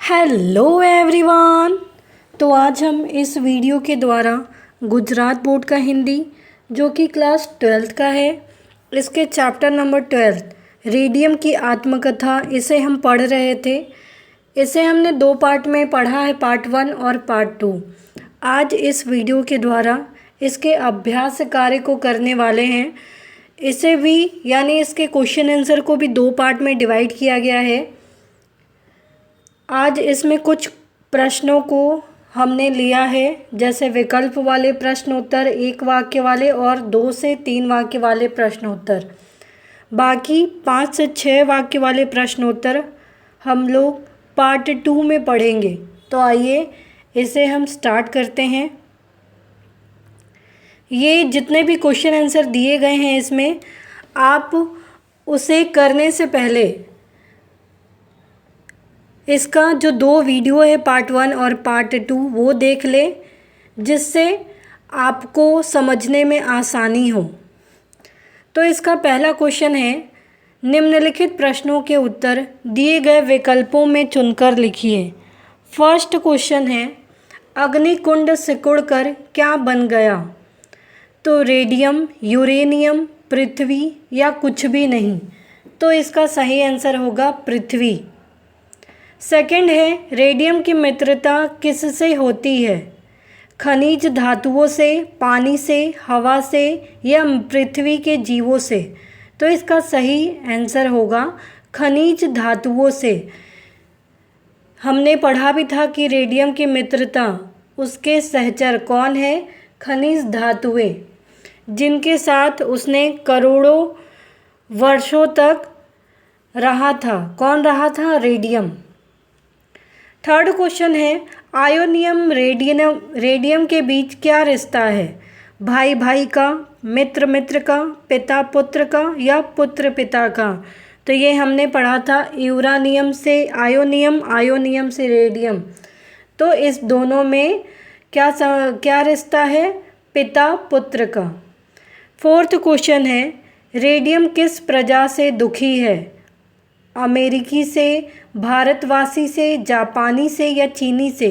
Hello everyone. तो आज हम इस वीडियो के द्वारा गुजरात बोर्ड का हिंदी जो कि क्लास 12th का है, इसके चैप्टर नंबर 12 रेडियम की आत्मकथा, इसे हम पढ़ रहे थे। इसे हमने 2 पार्ट में पढ़ा है, पार्ट 1 और पार्ट 2। आज इस वीडियो के द्वारा इसके अभ्यास कार्य को करने वाले हैं। इसे भी यानी इसके क्वेश्चन आंसर को भी 2 पार्ट में डिवाइड किया गया है। आज इसमें कुछ प्रश्नों को हमने लिया है, जैसे विकल्प वाले प्रश्न उत्तर, 1 वाक्य वाले और 2 से 3 वाक्य वाले प्रश्न उत्तर। बाकी 5 से 6 वाक्य वाले प्रश्न उत्तर हम लोग पार्ट 2 में पढ़ेंगे। तो आइए इसे हम स्टार्ट करते हैं। ये जितने भी क्वेश्चन आंसर दिए गए हैं, इसमें आप उसे करने से पहले इसका जो 2 वीडियो है, पार्ट 1 और पार्ट 2, वो देख लें, जिससे आपको समझने में आसानी हो। तो इसका पहला क्वेश्चन है, निम्नलिखित प्रश्नों के उत्तर दिए गए विकल्पों में चुनकर लिखिए। फर्स्ट क्वेश्चन है, अग्निकुंड सिकुड़कर क्या बन गया? तो रेडियम, यूरेनियम, पृथ्वी या कुछ भी नहीं। तो इसका सही आंसर होगा पृथ्वी। सेकंड है, रेडियम की मित्रता किससे होती है? खनिज धातुओं से, पानी से, हवा से या पृथ्वी के जीवों से। तो इसका सही आंसर होगा खनिज धातुओं से। हमने पढ़ा भी था कि रेडियम की मित्रता, उसके सहचर कौन है? खनिज धातुएं, जिनके साथ उसने करोड़ों वर्षों तक रहा था। कौन रहा था? रेडियम। थर्ड क्वेश्चन है, आयोनियम रेडियम के बीच क्या रिश्ता है? भाई भाई का, मित्र मित्र का, पिता पुत्र का या पुत्र पिता का। तो ये हमने पढ़ा था यूरानियम से आयोनियम, आयोनियम से रेडियम। तो इस दोनों में क्या रिश्ता है? पिता पुत्र का। फोर्थ क्वेश्चन है, रेडियम किस प्रजा से दुखी है? अमेरिकी से, भारतवासी से, जापानी से या चीनी से।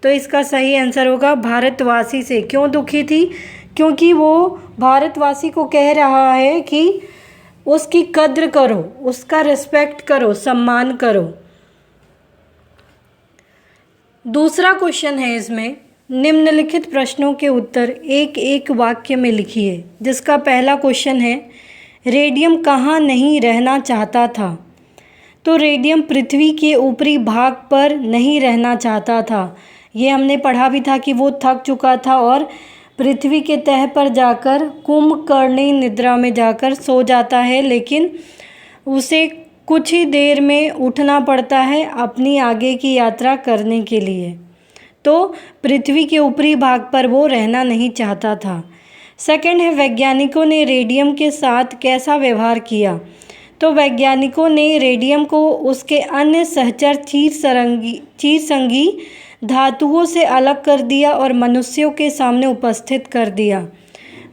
तो इसका सही आंसर होगा भारतवासी से। क्यों दुखी थी? क्योंकि वो भारतवासी को कह रहा है कि उसकी कद्र करो, उसका रिस्पेक्ट करो, सम्मान करो। दूसरा क्वेश्चन है, इसमें निम्नलिखित प्रश्नों के उत्तर एक एक वाक्य में लिखिए। जिसका पहला क्वेश्चन है, रेडियम कहाँ नहीं रहना चाहता था? तो रेडियम पृथ्वी के ऊपरी भाग पर नहीं रहना चाहता था। ये हमने पढ़ा भी था कि वो थक चुका था और पृथ्वी के तह पर जाकर कुंभकर्णी निद्रा में जाकर सो जाता है, लेकिन उसे कुछ ही देर में उठना पड़ता है अपनी आगे की यात्रा करने के लिए। तो पृथ्वी के ऊपरी भाग पर वो रहना नहीं चाहता था। सेकंड है, वैज्ञानिकों ने रेडियम के साथ कैसा व्यवहार किया? तो वैज्ञानिकों ने रेडियम को उसके अन्य सहचर चीरसंगी धातुओं से अलग कर दिया और मनुष्यों के सामने उपस्थित कर दिया।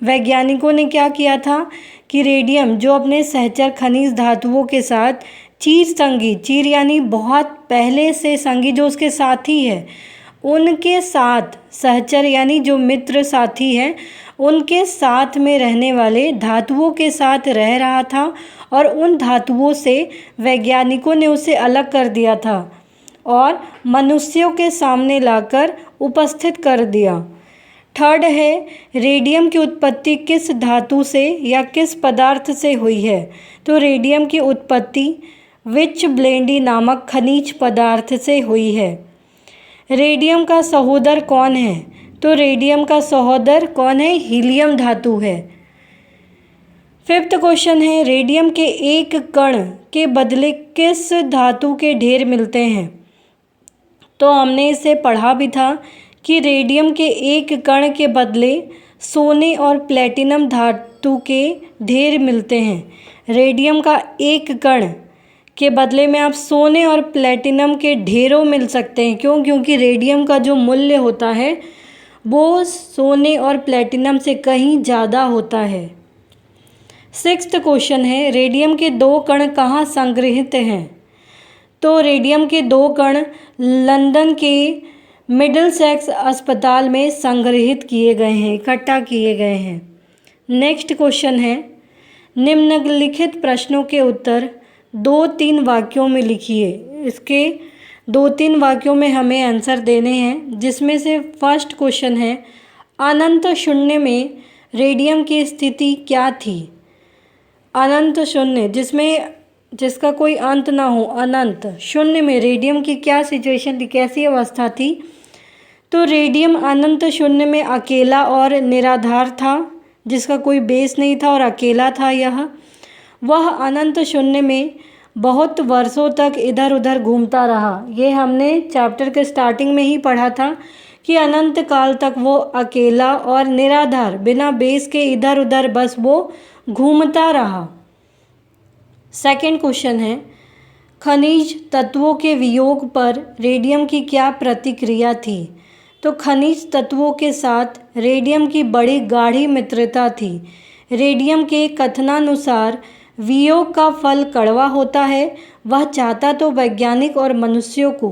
वैज्ञानिकों ने क्या किया था कि रेडियम जो अपने सहचर खनिज धातुओं के साथ चीर यानी बहुत पहले से संगी, जो उसके साथी है, उनके साथ सहचर यानी जो मित्र साथी हैं, उनके साथ में रहने वाले धातुओं के साथ रह रहा था और उन धातुओं से वैज्ञानिकों ने उसे अलग कर दिया था और मनुष्यों के सामने लाकर उपस्थित कर दिया। थर्ड है, रेडियम की उत्पत्ति किस धातु से या किस पदार्थ से हुई है? तो रेडियम की उत्पत्ति विच ब्लेंडी नामक खनिज पदार्थ से हुई है। रेडियम का सहोदर कौन है? तो रेडियम का सहोदर कौन है? हीलियम धातु है। फिफ्थ क्वेश्चन है, रेडियम के एक कण के बदले किस धातु के ढेर मिलते हैं? तो हमने इसे पढ़ा भी था कि रेडियम के एक कण के बदले सोने और प्लेटिनम धातु के ढेर मिलते हैं। रेडियम का एक कण के बदले में आप सोने और प्लेटिनम के ढेरों मिल सकते हैं। क्यों? क्योंकि रेडियम का जो मूल्य होता है वो सोने और प्लेटिनम से कहीं ज़्यादा होता है। सिक्स्थ क्वेश्चन है, रेडियम के 2 कण कहाँ संग्रहित हैं? तो रेडियम के 2 कण लंदन के मिडलसेक्स अस्पताल में संग्रहित किए गए हैं, इकट्ठा किए गए हैं। नेक्स्ट क्वेश्चन है, निम्नलिखित प्रश्नों के उत्तर 2-3 वाक्यों में लिखिए। इसके 2-3 वाक्यों में हमें आंसर देने हैं, जिसमें से फर्स्ट क्वेश्चन है, अनंत शून्य में रेडियम की स्थिति क्या थी? अनंत शून्य जिसका कोई अंत ना हो, अनंत शून्य में रेडियम की क्या सिचुएशन थी, कैसी अवस्था थी? तो रेडियम अनंत शून्य में अकेला और निराधार था, जिसका कोई बेस नहीं था और अकेला था। वह अनंत शून्य में बहुत वर्षों तक इधर उधर घूमता रहा। ये हमने चैप्टर के स्टार्टिंग में ही पढ़ा था कि अनंत काल तक वो अकेला और निराधार बिना बेस के इधर उधर बस वो घूमता रहा। सेकंड क्वेश्चन है, खनिज तत्वों के वियोग पर रेडियम की क्या प्रतिक्रिया थी? तो खनिज तत्वों के साथ रेडियम की बड़ी गाढ़ी मित्रता थी। रेडियम के कथनानुसार वियोग का फल कड़वा होता है। वह चाहता तो वैज्ञानिक और मनुष्यों को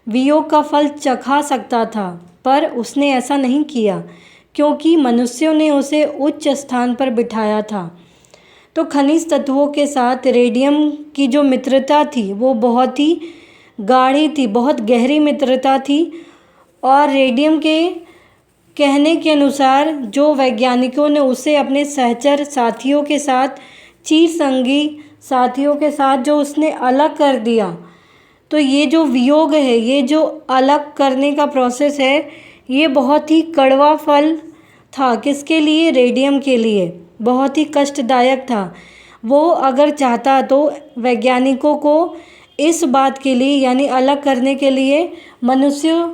वियोग का फल चखा सकता था, पर उसने ऐसा नहीं किया क्योंकि मनुष्यों ने उसे उच्च स्थान पर बिठाया था। तो खनिज तत्वों के साथ रेडियम की जो मित्रता थी वो बहुत ही गाढ़ी थी, बहुत गहरी मित्रता थी। और रेडियम के कहने के अनुसार जो वैज्ञानिकों ने उसे अपने सहचर साथियों के साथ, चिरसंगी साथियों के साथ जो उसने अलग कर दिया, तो ये जो वियोग है, ये जो अलग करने का प्रोसेस है, ये बहुत ही कड़वा फल था। किसके लिए? रेडियम के लिए बहुत ही कष्टदायक था। वो अगर चाहता तो वैज्ञानिकों को इस बात के लिए, यानी अलग करने के लिए, मनुष्यों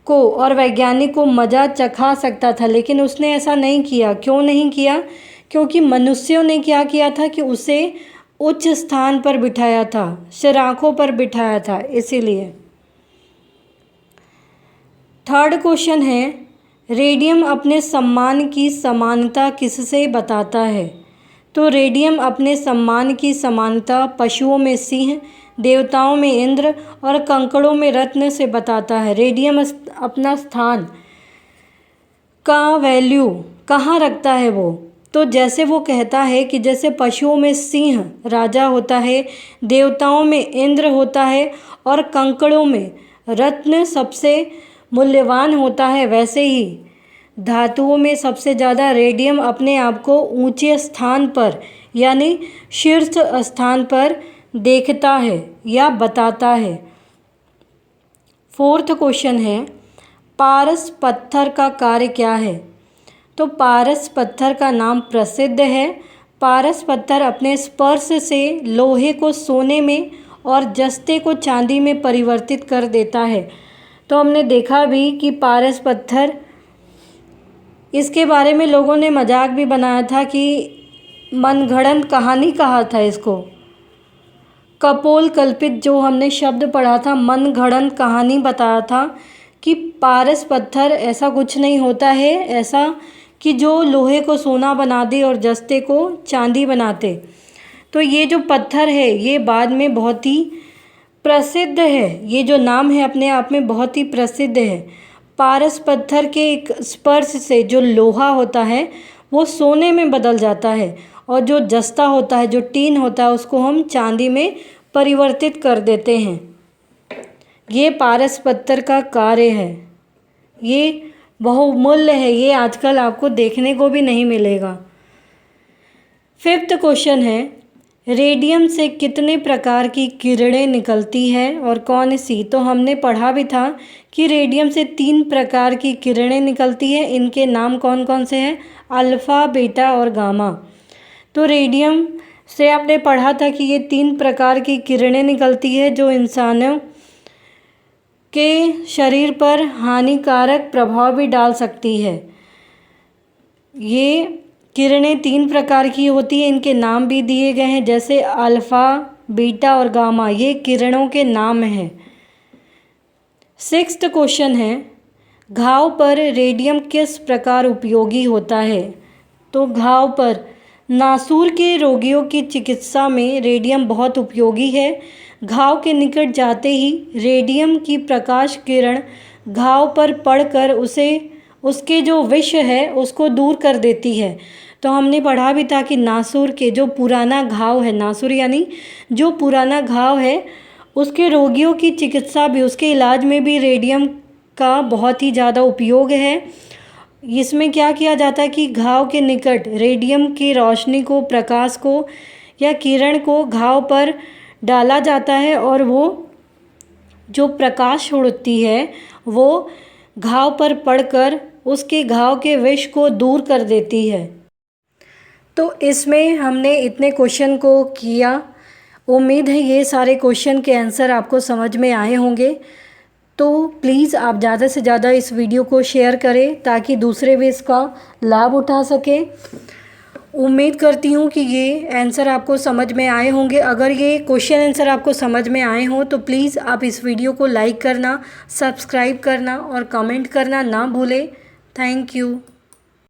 को और वैज्ञानिक को मज़ा चखा सकता था, लेकिन उसने ऐसा नहीं किया। क्यों नहीं किया? क्योंकि मनुष्यों ने क्या किया था कि उसे उच्च स्थान पर बिठाया था, सिराखों पर बिठाया था, इसीलिए। थर्ड क्वेश्चन है, रेडियम अपने सम्मान की समानता किससे बताता है? तो रेडियम अपने सम्मान की समानता पशुओं में सिंह, देवताओं में इंद्र और कंकड़ों में रत्न से बताता है। रेडियम अपना स्थान का वैल्यू कहाँ रखता है वो? तो जैसे वो कहता है कि जैसे पशुओं में सिंह राजा होता है, देवताओं में इंद्र होता है और कंकड़ों में रत्न सबसे मूल्यवान होता है, वैसे ही धातुओं में सबसे ज़्यादा रेडियम अपने आप को ऊंचे स्थान पर, यानी शीर्ष स्थान पर देखता है या बताता है। फोर्थ क्वेश्चन है, पारस पत्थर का कार्य क्या है? तो पारस पत्थर का नाम प्रसिद्ध है। पारस पत्थर अपने स्पर्श से लोहे को सोने में और जस्ते को चांदी में परिवर्तित कर देता है। तो हमने देखा भी कि पारस पत्थर, इसके बारे में लोगों ने मजाक भी बनाया था कि मनगढ़ंत कहानी कहा था इसको। कपोल कल्पित जो हमने शब्द पढ़ा था, मनगढ़ंत कहानी बताया था कि पारस पत्थर ऐसा कुछ नहीं होता है, ऐसा कि जो लोहे को सोना बना दे और जस्ते को चांदी बनाते। तो ये जो पत्थर है ये बाद में बहुत ही प्रसिद्ध है, ये जो नाम है अपने आप में बहुत ही प्रसिद्ध है। पारस पत्थर के एक स्पर्श से जो लोहा होता है वो सोने में बदल जाता है, और जो जस्ता होता है, जो टीन होता है, उसको हम चांदी में परिवर्तित कर देते हैं। ये पारस पत्थर का कार्य है, ये बहुमूल्य है, ये आजकल आपको देखने को भी नहीं मिलेगा। फिफ्थ क्वेश्चन है, रेडियम से कितने प्रकार की किरणें निकलती है और कौन सी? तो हमने पढ़ा भी था कि रेडियम से 3 प्रकार की किरणें निकलती है। इनके नाम कौन कौन से हैं? अल्फ़ा, बीटा और गामा। तो रेडियम से आपने पढ़ा था कि ये 3 प्रकार की किरणें निकलती है जो इंसानों के शरीर पर हानिकारक प्रभाव भी डाल सकती है। ये किरणें 3 प्रकार की होती हैं, इनके नाम भी दिए गए हैं, जैसे अल्फ़ा, बीटा और गामा, ये किरणों के नाम हैं। सिक्स्थ क्वेश्चन है, घाव पर रेडियम किस प्रकार उपयोगी होता है? तो घाव पर नासूर के रोगियों की चिकित्सा में रेडियम बहुत उपयोगी है। घाव के निकट जाते ही रेडियम की प्रकाश किरण घाव पर पड़कर उसके जो विष है उसको दूर कर देती है। तो हमने पढ़ा भी था कि नासूर के जो पुराना घाव है, नासूर यानी जो पुराना घाव है, उसके रोगियों की चिकित्सा भी, उसके इलाज में भी रेडियम का बहुत ही ज़्यादा उपयोग है। इसमें क्या किया जाता है कि घाव के निकट रेडियम की रोशनी को, प्रकाश को या किरण को घाव पर डाला जाता है और वो जो प्रकाश छोड़ती है वो घाव पर पड़कर उसके घाव के विष को दूर कर देती है। तो इसमें हमने इतने क्वेश्चन को किया। उम्मीद है ये सारे क्वेश्चन के आंसर आपको समझ में आए होंगे। तो प्लीज़ आप ज़्यादा से ज़्यादा इस वीडियो को शेयर करें ताकि दूसरे भी इसका लाभ उठा सकें। उम्मीद करती हूँ कि ये आंसर आपको समझ में आए होंगे। अगर ये क्वेश्चन आंसर आपको समझ में आए हों तो प्लीज़ आप इस वीडियो को लाइक करना, सब्सक्राइब करना और कमेंट करना ना भूलें। Thank you.